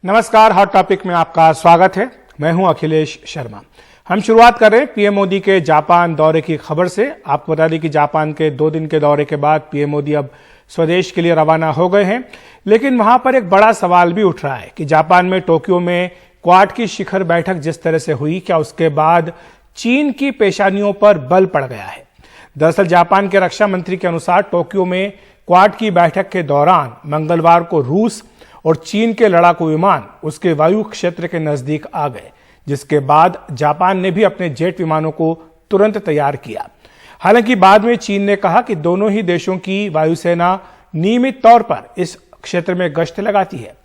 नमस्कार, hot topic में आपका स्वागत है। मैं हूं अखिलेश शर्मा। हम शुरुआत कर रहे हैं पीएम मोदी के जापान दौरे की खबर से। आपको बता दें कि जापान के 2 दिन के दौरे के बाद पीएम मोदी अब स्वदेश के लिए रवाना हो गए हैं, लेकिन वहां पर एक बड़ा सवाल भी उठ रहा है कि जापान में टोक्यो में क्वाड की शिखर बैठक जिस तरह से हुई, क्या उसके बाद चीन की पेशानियों पर बल पड़ गया है। दरअसल जापान के रक्षा मंत्री के अनुसार टोक्यो में क्वाड की बैठक के दौरान मंगलवार को रूस और चीन के लड़ाकू विमान उसके वायु क्षेत्र के नजदीक आ गए, जिसके बाद जापान ने भी अपने जेट विमानों को तुरंत तैयार किया। हालांकि बाद में चीन ने कहा कि दोनों ही देशों की वायुसेना नियमित तौर पर इस क्षेत्र में गश्त लगाती है।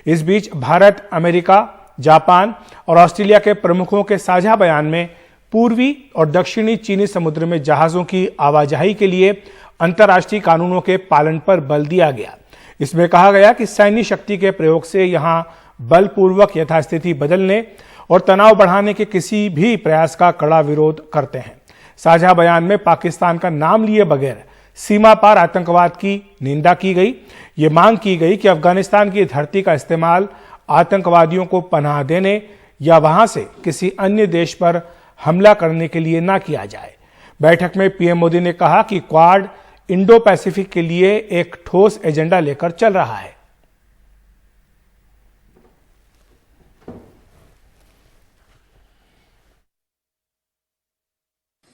इस बीच भारत, अमेरिका, जापान और ऑस्ट्रेलिया के प्रमुखों के साझा बयान में पूर्वी और दक्षिणी चीनी समुद्र में जहाजों की आवाजाही के लिए अंतर्राष्ट्रीय कानूनों के पालन पर बल दिया गया। इसमें कहा गया कि सैन्य शक्ति के प्रयोग से यहां बलपूर्वक यथास्थिति बदलने और तनाव बढ़ाने के किसी भी प्रयास का कड़ा विरोध करते हैं। साझा बयान में पाकिस्तान का नाम लिए बगैर सीमा पार आतंकवाद की निंदा की गई। ये मांग की गई कि अफगानिस्तान की धरती का इस्तेमाल आतंकवादियों को पनाह देने या वहां से किसी अन्य देश पर हमला करने के लिए ना किया जाए। बैठक में पीएम मोदी ने कहा कि क्वाड इंडो पैसिफिक के लिए एक ठोस एजेंडा लेकर चल रहा है।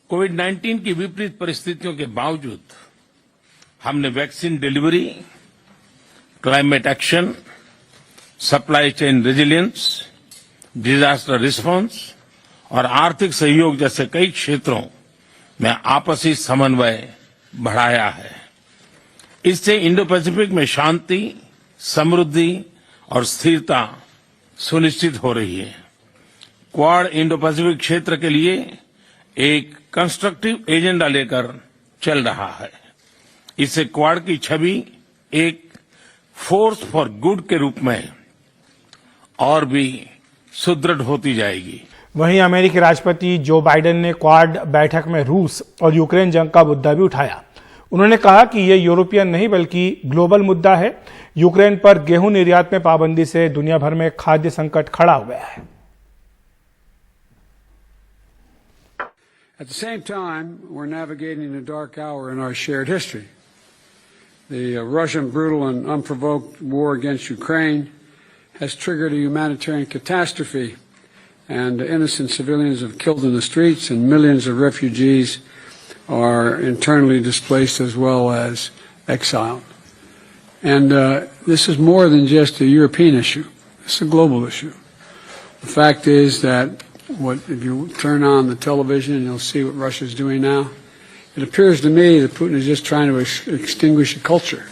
कोविड-19 की विपरीत परिस्थितियों के बावजूद हमने vaccine delivery, climate action, supply chain resilience, disaster response और आर्थिक सहयोग जैसे कई क्षेत्रों में आपसी समन्वय बढ़ाया है। इससे इंडो पैसिफिक में शांति, समृद्धि और स्थिरता सुनिश्चित हो रही है। क्वाड इंडो पैसिफिक क्षेत्र के लिए एक कंस्ट्रक्टिव एजेंडा लेकर चल रहा है। इससे क्वाड की छवि एक फोर्स फॉर गुड के रूप में और भी सुदृढ़ होती जाएगी। वहीं अमेरिकी राष्ट्रपति जो बाइडेन ने क्वाड बैठक में रूस और यूक्रेन जंग का मुद्दा भी उठाया। उन्होंने कहा कि यह यूरोपियन नहीं बल्कि ग्लोबल मुद्दा है। यूक्रेन पर गेहूं निर्यात में पाबंदी से दुनिया भर में खाद्य संकट खड़ा हो गया है। At the same time, we're navigating a dark hour in our shared history. The Russian brutal and unprovoked war against Ukraine has triggered a humanitarian catastrophe, and innocent civilians have killed in the streets, and millions of refugees are internally displaced as well as exiled. And this is more than just a European issue. It's a global issue. The fact is that if you turn on the television and you'll see what Russia's doing now, it appears to me that Putin is just trying to extinguish a culture.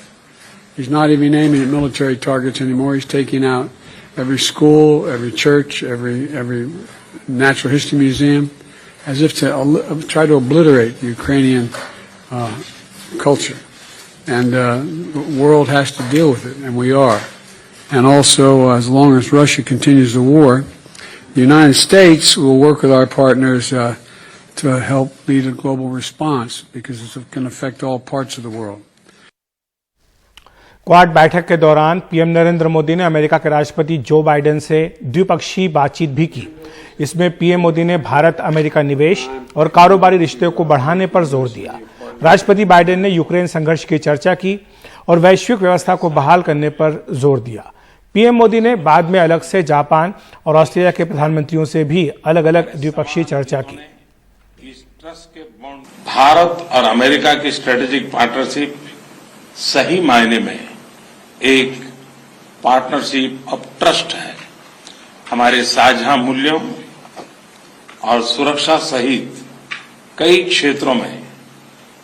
He's not even aiming at military targets anymore. He's taking out every school, every church, every natural history museum, as if to try to obliterate the Ukrainian culture. And the world has to deal with it, and we are. And also, as long as Russia continues the war, the United States will work with our partners to help lead a global response, because it can affect all parts of the world. Quad बैठक के दौरान PM Narendra Modi ने America के राष्ट्रपति Joe Biden से द्विपक्षीय बातचीत भी की। इसमें पीएम मोदी ने भारत अमेरिका निवेश और कारोबारी रिश्ते को बढ़ाने पर जोर दिया। राष्ट्रपति बाइडेन ने यूक्रेन संघर्ष की चर्चा की और वैश्विक व्यवस्था को बहाल करने पर जोर दिया। पीएम मोदी ने बाद में अलग से जापान और ऑस्ट्रेलिया के प्रधानमंत्रियों से भी अलग अलग द्विपक्षीय चर्चा की। भारत और अमेरिका की स्ट्रेटेजिक पार्टनरशिप सही मायने में एक पार्टनरशिप ऑफ ट्रस्ट है। हमारे साझा मूल्यों और सुरक्षा सहित कई क्षेत्रों में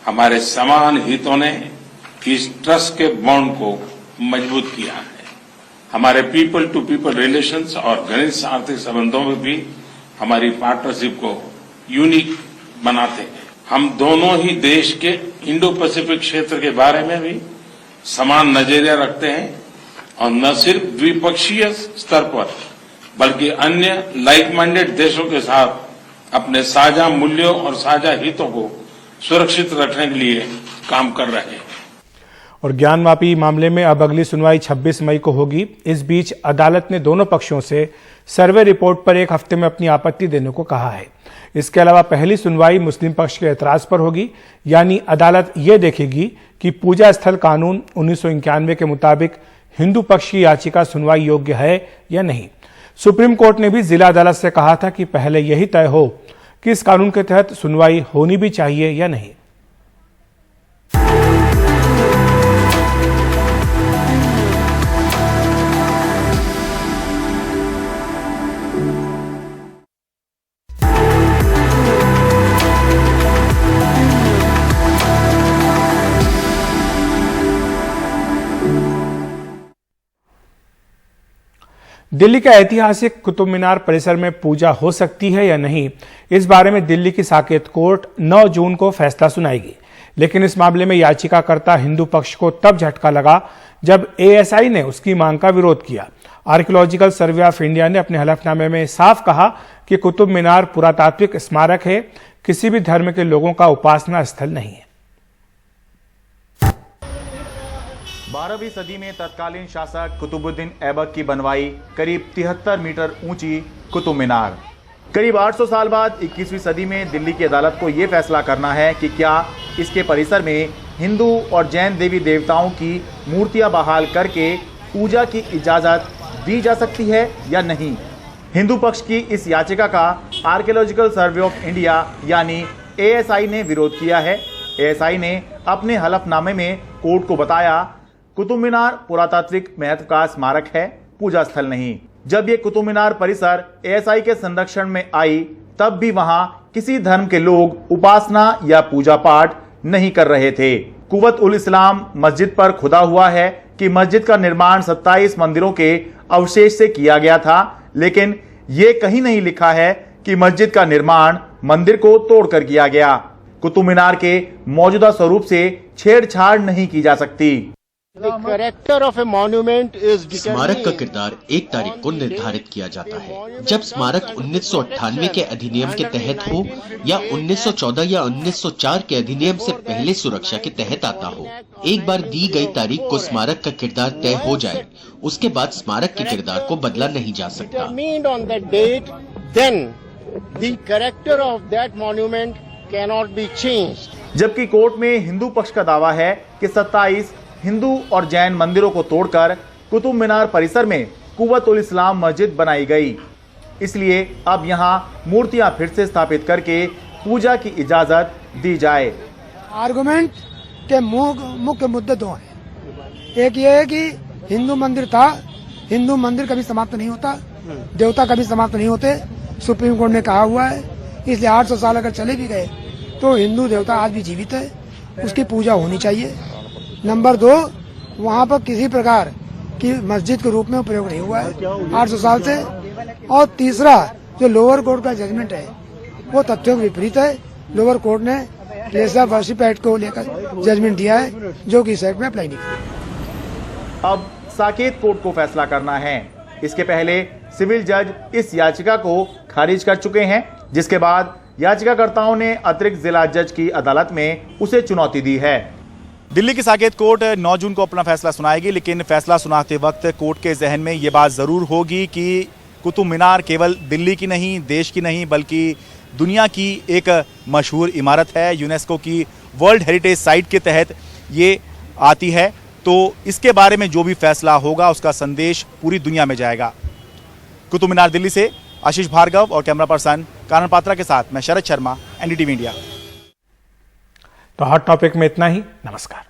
हमारे समान हितों ने इस ट्रस्ट के बॉन्ड को मजबूत किया है। हमारे पीपल टू पीपल रिलेशंस और घनिष्ठ आर्थिक संबंधों में भी हमारी पार्टनरशिप को यूनिक बनाते हैं। हम दोनों ही देश के इंडो पैसिफिक क्षेत्र के बारे में भी समान नजरिया रखते हैं और न सिर्फ द्विपक्षीय स्तर पर बल्कि अन्य लाइक माइंडेड देशों के साथ अपने साझा मूल्यों और साझा हितों को सुरक्षित रखने के लिए काम कर रहे हैं। और ज्ञानवापी मामले में अब अगली सुनवाई 26 मई को होगी। इस बीच अदालत ने दोनों पक्षों से सर्वे रिपोर्ट पर 1 हफ्ते में अपनी आपत्ति देने को कहा है। इसके अलावा पहली सुनवाई मुस्लिम पक्ष के एतराज पर होगी, यानी अदालत ये देखेगी कि पूजा स्थल कानून 1991 के मुताबिक हिंदू पक्ष की याचिका सुनवाई योग्य है या नहीं। सुप्रीम कोर्ट ने भी जिला अदालत से कहा था कि पहले यही तय हो कि इस कानून के तहत सुनवाई होनी भी चाहिए या नहीं। दिल्ली के ऐतिहासिक कुतुब मीनार परिसर में पूजा हो सकती है या नहीं, इस बारे में दिल्ली की साकेत कोर्ट 9 जून को फैसला सुनाएगी। लेकिन इस मामले में याचिकाकर्ता हिंदू पक्ष को तब झटका लगा जब एएसआई ने उसकी मांग का विरोध किया। आर्कियोलॉजिकल सर्वे ऑफ इंडिया ने अपने हलफनामे में साफ कहा कि कुतुब मीनार पुरातात्विक स्मारक है, किसी भी धर्म के लोगों का उपासना स्थल नहीं है। 12वीं सदी में तत्कालीन शासक कुतुबुद्दीन ऐबक की बनवाई करीब 73 मीटर ऊंची कुतुब मीनार। करीब 800 साल बाद 21वीं सदी में दिल्ली की अदालत को यह फैसला करना है कि क्या इसके परिसर में हिंदू और जैन देवी देवताओं की मूर्तियां बहाल करके पूजा की इजाजत दी जा सकती है या नहीं। हिंदू पक्ष की इस याचिका का आर्कियोलॉजिकल सर्वे ऑफ इंडिया यानी एएसआई ने विरोध किया है। एएसआई ने अपने हलफनामे में कोर्ट को बताया, कुतुब मीनार पुरातात्विक महत्व का स्मारक है, पूजा स्थल नहीं। जब ये कुतुब मीनार परिसर एएसआई के संरक्षण में आई तब भी वहां किसी धर्म के लोग उपासना या पूजा पाठ नहीं कर रहे थे। कुव्वत उल इस्लाम मस्जिद पर खुदा हुआ है कि मस्जिद का निर्माण 27 मंदिरों के अवशेष से किया गया था, लेकिन ये कहीं नहीं लिखा है कि मस्जिद का निर्माण मंदिर को तोड़कर किया गया। कुतुब मीनार के मौजूदा स्वरूप से छेड़छाड़ नहीं की जा सकती। स्मारक का किरदार 1 तारीख को निर्धारित किया जाता है। जब स्मारक 1998 के अधिनियम के तहत हो या 1914 या 1904 के अधिनियम से पहले सुरक्षा के तहत आता हो, एक बार दी गई तारीख को स्मारक का किरदार तय हो जाए, उसके बाद स्मारक के किरदार को बदला नहीं जा सकता। जबकि कोर्ट में हिंदू पक्ष का दावा है कि 27 हिंदू और जैन मंदिरों को तोड़कर कुतुब मीनार परिसर में कुव्वत उल इस्लाम मस्जिद बनाई गई, इसलिए अब यहां मूर्तियां फिर से स्थापित करके पूजा की इजाजत दी जाए। आर्गुमेंट के मुख्य मुद्दे 2 हैं। एक ये है कि हिंदू मंदिर था, हिंदू मंदिर कभी समाप्त नहीं होता, देवता कभी समाप्त नहीं होते, सुप्रीम कोर्ट ने कहा हुआ है। इसलिए 800 साल अगर चले भी गए तो हिंदू देवता आज भी जीवित है, उसकी पूजा होनी चाहिए। नंबर 2, वहाँ पर किसी प्रकार की मस्जिद के रूप में प्रयोग नहीं हुआ है 800 साल से। और तीसरा, जो लोअर कोर्ट का जजमेंट है वो तथ्यों के विपरीत है। लोअर कोर्ट ने प्लेस ऑफ वर्शिप एक्ट को लेकर जजमेंट दिया है, जो कि इस एक्ट में अप्लाई नहीं किया। अब साकेत कोर्ट को फैसला करना है। इसके पहले सिविल जज इस याचिका को खारिज कर चुके हैं, जिसके बाद याचिकाकर्ताओं ने अतिरिक्त जिला जज की अदालत में उसे चुनौती दी है। दिल्ली की साकेत कोर्ट 9 जून को अपना फैसला सुनाएगी, लेकिन फैसला सुनाते वक्त कोर्ट के जहन में ये बात जरूर होगी कि कुतुब मीनार केवल दिल्ली की नहीं, देश की नहीं, बल्कि दुनिया की एक मशहूर इमारत है। यूनेस्को की वर्ल्ड हेरिटेज साइट के तहत ये आती है, तो इसके बारे में जो भी फैसला होगा उसका संदेश पूरी दुनिया में जाएगा। कुतुब मीनार दिल्ली से आशीष भार्गव और कैमरा पर्सन कानन पात्रा के साथ मैं शरद शर्मा, एनडीटीवी इंडिया। तो हॉट टॉपिक में इतना ही। नमस्कार।